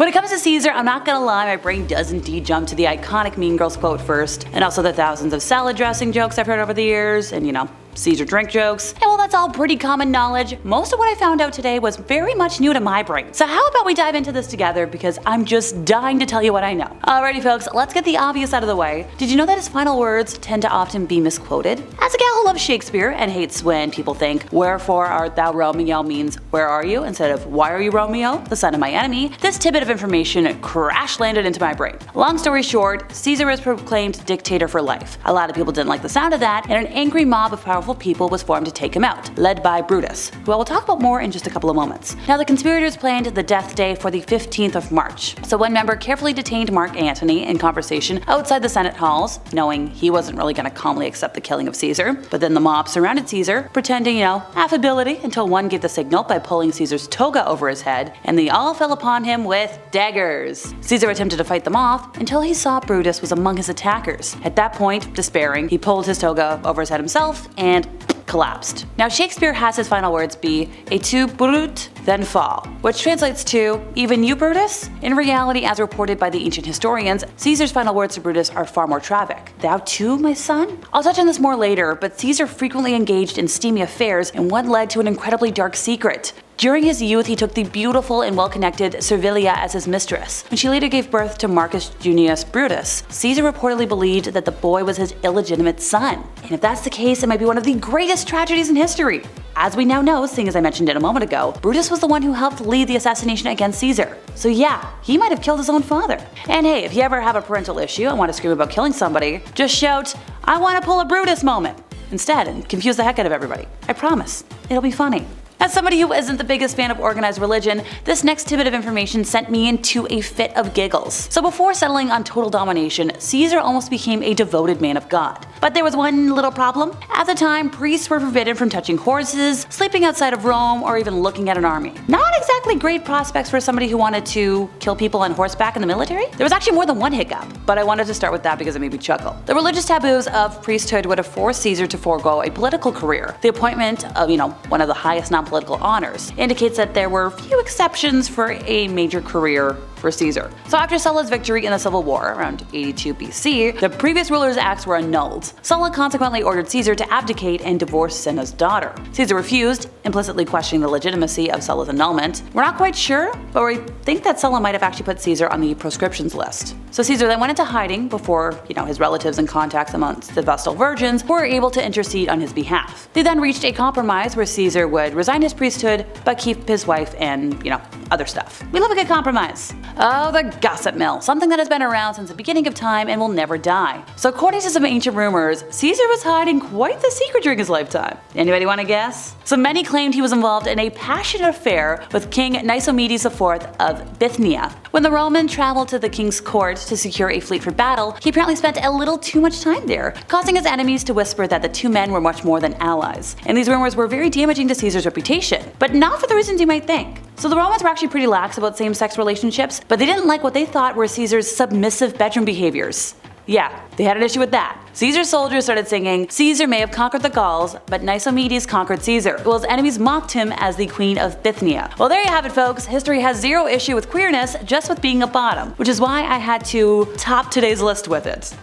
When it comes to Caesar, I'm not gonna lie, my brain does indeed jump to the iconic Mean Girls quote first, and also the thousands of salad dressing jokes I've heard over the years, and Caesar drink jokes. And while that's all pretty common knowledge, most of what I found out today was very much new to my brain. So how about we dive into this together, because I'm just dying to tell you what I know. Alrighty folks, let's get the obvious out of the way. Did you know that his final words tend to often be misquoted? As a gal who loves Shakespeare and hates when people think, "Wherefore art thou Romeo" means "where are you?" instead of "why are you Romeo, the son of my enemy," this tidbit of information crash landed into my brain. Long story short, Caesar was proclaimed dictator for life. A lot of people didn't like the sound of that, and an angry mob of powerful people was formed to take him out, led by Brutus, who I will talk about more in just a couple of moments. Now, the conspirators planned the death day for the 15th of March. So one member carefully detained Mark Antony in conversation outside the Senate halls, knowing he wasn't really going to calmly accept the killing of Caesar. But then the mob surrounded Caesar, pretending, affability, until one gave the signal by pulling Caesar's toga over his head, and they all fell upon him with daggers. Caesar attempted to fight them off until he saw Brutus was among his attackers. At that point, despairing, he pulled his toga over his head himself and collapsed. Now, Shakespeare has his final words be "Et tu, Brute, then fall," which translates to "even you, Brutus?" In reality, as reported by the ancient historians, Caesar's final words to Brutus are far more tragic. "Thou too, my son?" I'll touch on this more later, but Caesar frequently engaged in steamy affairs, and one led to an incredibly dark secret. During his youth, he took the beautiful and well-connected Servilia as his mistress. When she later gave birth to Marcus Junius Brutus, Caesar reportedly believed that the boy was his illegitimate son. And if that's the case, it might be one of the greatest tragedies in history. As we now know, seeing as I mentioned it a moment ago, Brutus was the one who helped lead the assassination against Caesar. So yeah, he might have killed his own father. And hey, if you ever have a parental issue and want to scream about killing somebody, just shout, "I want to pull a Brutus" moment instead and confuse the heck out of everybody. I promise, it'll be funny. As somebody who isn't the biggest fan of organized religion, this next tidbit of information sent me into a fit of giggles. So before settling on total domination, Caesar almost became a devoted man of God. But there was one little problem. At the time, priests were forbidden from touching horses, sleeping outside of Rome, or even looking at an army. Not exactly great prospects for somebody who wanted to kill people on horseback in the military. There was actually more than one hiccup, but I wanted to start with that because it made me chuckle. The religious taboos of priesthood would have forced Caesar to forego a political career. The appointment of, one of the highest non-political honors indicates that there were few exceptions for a major career for Caesar. So after Sulla's victory in the Civil War around 82 BC, the previous ruler's acts were annulled. Sulla consequently ordered Caesar to abdicate and divorce Cinna's daughter. Caesar refused, implicitly questioning the legitimacy of Sulla's annulment. We're not quite sure, but we think that Sulla might have actually put Caesar on the proscriptions list. So Caesar then went into hiding before, his relatives and contacts amongst the Vestal virgins were able to intercede on his behalf. They then reached a compromise where Caesar would resign his priesthood but keep his wife and, other stuff. We love a good compromise. Oh, the gossip mill, something that has been around since the beginning of time and will never die. So according to some ancient rumors, Caesar was hiding quite the secret during his lifetime. Anybody want to guess? So many claimed he was involved in a passionate affair with King Nicomedes IV of Bithynia. When the Roman traveled to the king's court to secure a fleet for battle, he apparently spent a little too much time there, causing his enemies to whisper that the two men were much more than allies. And these rumors were very damaging to Caesar's reputation, but not for the reasons you might think. So the Romans were actually pretty lax about same-sex relationships, but they didn't like what they thought were Caesar's submissive bedroom behaviors. Yeah, they had an issue with that. Caesar's soldiers started singing, "Caesar may have conquered the Gauls, but Nicomedes conquered Caesar," while his enemies mocked him as the Queen of Bithynia. Well, there you have it, folks. History has zero issue with queerness, just with being a bottom, which is why I had to top today's list with it.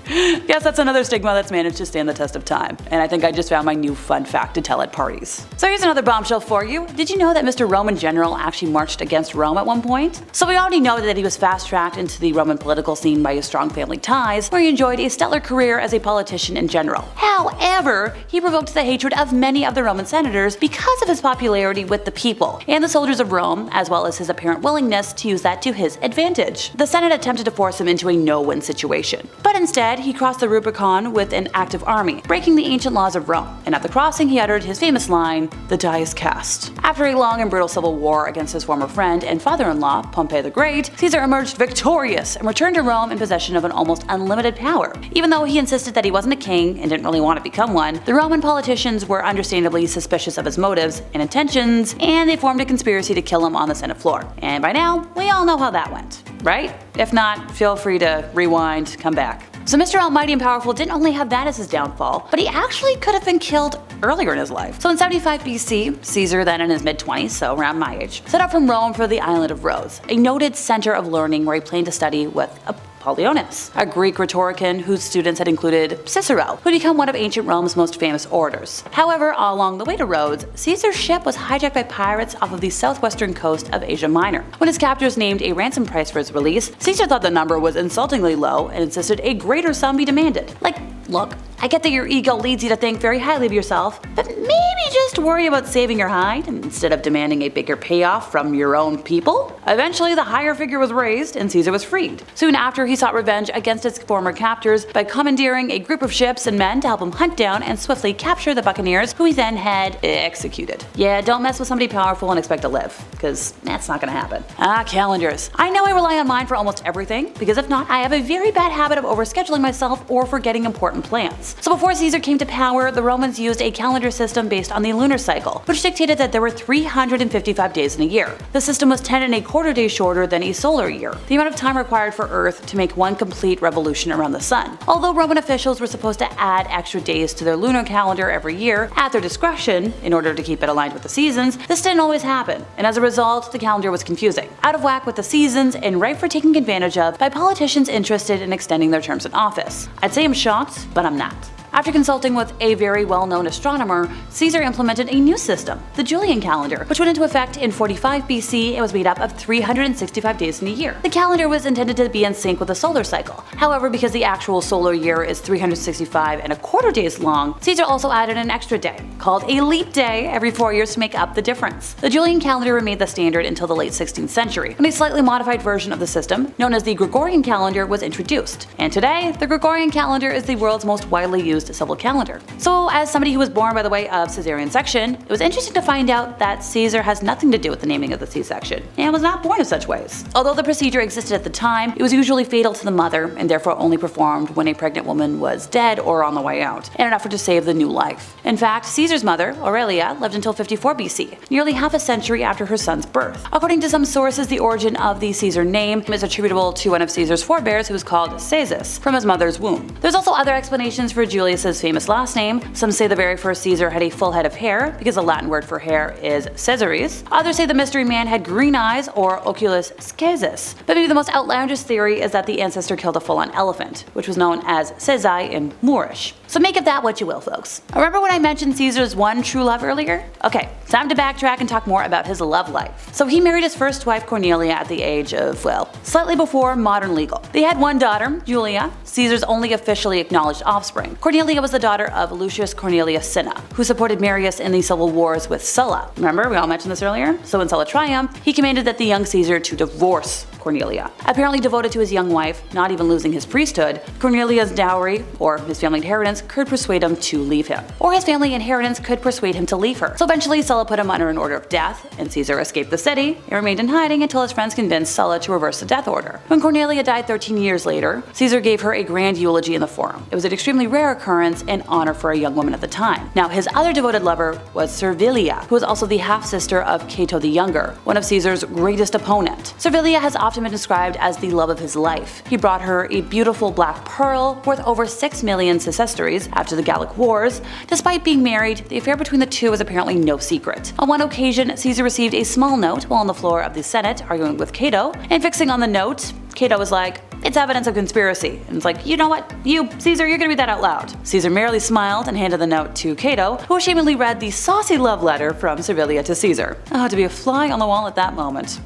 Yes, that's another stigma that's managed to stand the test of time, and I think I just found my new fun fact to tell at parties. So here's another bombshell for you. Did you know that Mr. Roman General actually marched against Rome at one point? So we already know that he was fast-tracked into the Roman political scene by his strong family ties, where he enjoyed a stellar career as a politician in general. However, he provoked the hatred of many of the Roman senators because of his popularity with the people and the soldiers of Rome, as well as his apparent willingness to use that to his advantage. The Senate attempted to force him into a no-win situation, but instead he crossed the Rubicon with an active army, breaking the ancient laws of Rome, and at the crossing he uttered his famous line, "The die is cast." After a long and brutal civil war against his former friend and father-in-law, Pompey the Great, Caesar emerged victorious and returned to Rome in possession of an almost unlimited power. Even though he insisted that he wasn't a king and didn't really want to become one, the Roman politicians were understandably suspicious of his motives and intentions, and they formed a conspiracy to kill him on the Senate floor. And by now, we all know how that went, right? If not, feel free to rewind, come back. So Mr. Almighty and Powerful didn't only have that as his downfall, but he actually could have been killed earlier in his life. So in 75 BC, Caesar, then in his mid-20s, so around my age, set out from Rome for the island of Rhodes, a noted center of learning where he planned to study with Apotheosis, a Greek rhetorician whose students had included Cicero, who had become one of ancient Rome's most famous orators. However, all along the way to Rhodes, Caesar's ship was hijacked by pirates off of the southwestern coast of Asia Minor. When his captors named a ransom price for its release, Caesar thought the number was insultingly low and insisted a greater sum be demanded. Like, look, I get that your ego leads you to think very highly of yourself, but maybe just worry about saving your hide instead of demanding a bigger payoff from your own people. Eventually, the higher figure was raised and Caesar was freed. Soon after, he sought revenge against his former captors by commandeering a group of ships and men to help him hunt down and swiftly capture the buccaneers, who he then had executed. Yeah, don't mess with somebody powerful and expect to live, because that's not gonna happen. Calendars. I know I rely on mine for almost everything, because if not, I have a very bad habit of overscheduling myself or forgetting important plans. So before Caesar came to power, the Romans used a calendar system based on the lunar cycle, which dictated that there were 355 days in a year. The system was 10 1/4 days shorter than a solar year, the amount of time required for Earth to make one complete revolution around the sun. Although Roman officials were supposed to add extra days to their lunar calendar every year at their discretion in order to keep it aligned with the seasons, this didn't always happen, and as a result, the calendar was confusing, out of whack with the seasons, and ripe for taking advantage of by politicians interested in extending their terms in office. I'd say I'm shocked, but I'm not. After consulting with a very well-known astronomer, Caesar implemented a new system, the Julian calendar, which went into effect in 45 BC and was made up of 365 days in a year. The calendar was intended to be in sync with the solar cycle. However, because the actual solar year is 365 1/4 days long, Caesar also added an extra day, called a leap day, every 4 years to make up the difference. The Julian calendar remained the standard until the late 16th century, when a slightly modified version of the system, known as the Gregorian calendar, was introduced. And today, the Gregorian calendar is the world's most widely used civil calendar. So as somebody who was born by the way of cesarean section, it was interesting to find out that Caesar has nothing to do with the naming of the C-section, and was not born of such ways. Although the procedure existed at the time, it was usually fatal to the mother and therefore only performed when a pregnant woman was dead or on the way out, in an effort to save the new life. In fact, Caesar's mother, Aurelia, lived until 54 BC, nearly half a century after her son's birth. According to some sources, the origin of the Caesar name is attributable to one of Caesar's forebears who was called Caesus, from his mother's womb. There's also other explanations for Julius's famous last name. Some say the very first Caesar had a full head of hair, because the Latin word for hair is Caesaris. Others say the mystery man had green eyes, or oculus scaesus. But maybe the most outlandish theory is that the ancestor killed a full-on elephant, which was known as Caesai in Moorish. So make of that what you will, folks. Remember when I mentioned Caesar's one true love earlier? Okay, time to backtrack and talk more about his love life. So he married his first wife Cornelia at the age of, well, slightly before modern legal. They had one daughter, Julia, Caesar's only officially acknowledged offspring. Cornelia was the daughter of Lucius Cornelius Cinna, who supported Marius in the civil wars with Sulla. Remember, we all mentioned this earlier? So in Sulla triumphed, he commanded that the young Caesar to divorce Cornelia. Apparently devoted to his young wife, not even losing his priesthood, Cornelia's dowry, or his family inheritance, could persuade him to leave him. Or his family inheritance could persuade him to leave her. So eventually Sulla put him under an order of death, and Caesar escaped the city and remained in hiding until his friends convinced Sulla to reverse the death order. When Cornelia died 13 years later, Caesar gave her a grand eulogy in the Forum. It was an extremely rare occurrence and honor for a young woman at the time. Now, his other devoted lover was Servilia, who was also the half-sister of Cato the Younger, one of Caesar's greatest opponent. Servilia has often been described as the love of his life. He brought her a beautiful black pearl worth over 6 million sesterces after the Gallic Wars. Despite being married, the affair between the two was apparently no secret. On one occasion, Caesar received a small note while on the floor of the Senate arguing with Cato, and fixing on the note, Cato was like, "It's evidence of conspiracy." And it's like, you know what? You, Caesar, you're gonna read that out loud. Caesar merely smiled and handed the note to Cato, who ashamedly read the saucy love letter from Servilia to Caesar. Oh, to be a fly on the wall at that moment.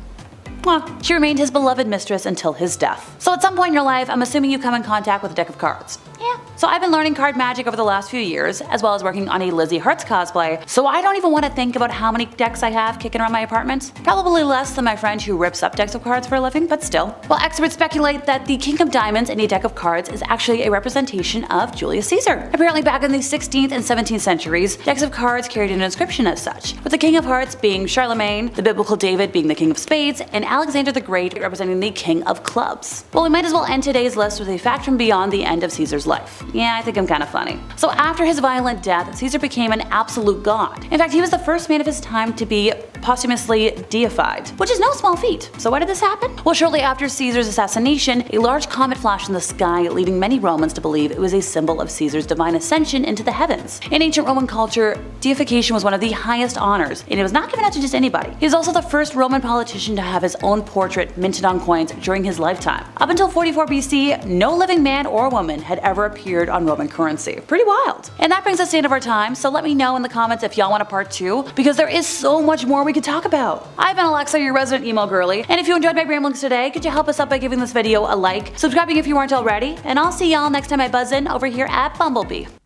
Well, she remained his beloved mistress until his death. So at some point in your life, I'm assuming you come in contact with a deck of cards. Yeah. So I've been learning card magic over the last few years, as well as working on a Lizzie Hearts cosplay, so I don't even want to think about how many decks I have kicking around my apartment. Probably less than my friend who rips up decks of cards for a living, but still. Well, experts speculate that the King of Diamonds in a deck of cards is actually a representation of Julius Caesar. Apparently back in the 16th and 17th centuries, decks of cards carried an inscription as such, with the King of Hearts being Charlemagne, the biblical David being the King of Spades, and Alexander the Great representing the King of Clubs. Well, we might as well end today's list with a fact from beyond the end of Caesar's life. Yeah, I think I'm kind of funny. So after his violent death, Caesar became an absolute god. In fact, he was the first man of his time to be posthumously deified, which is no small feat. So why did this happen? Well, shortly after Caesar's assassination, a large comet flashed in the sky, leading many Romans to believe it was a symbol of Caesar's divine ascension into the heavens. In ancient Roman culture, deification was one of the highest honors, and it was not given out to just anybody. He was also the first Roman politician to have his own portrait minted on coins during his lifetime. Up until 44 BC, no living man or woman had ever appeared on Roman currency. Pretty wild. And that brings us to the end of our time, so let me know in the comments if y'all want a part 2, because there is so much more we could talk about. I've been Alexa, your resident emo girly, and if you enjoyed my ramblings today, could you help us out by giving this video a like, subscribing if you aren't already, and I'll see y'all next time I buzz in over here at Bumblebee.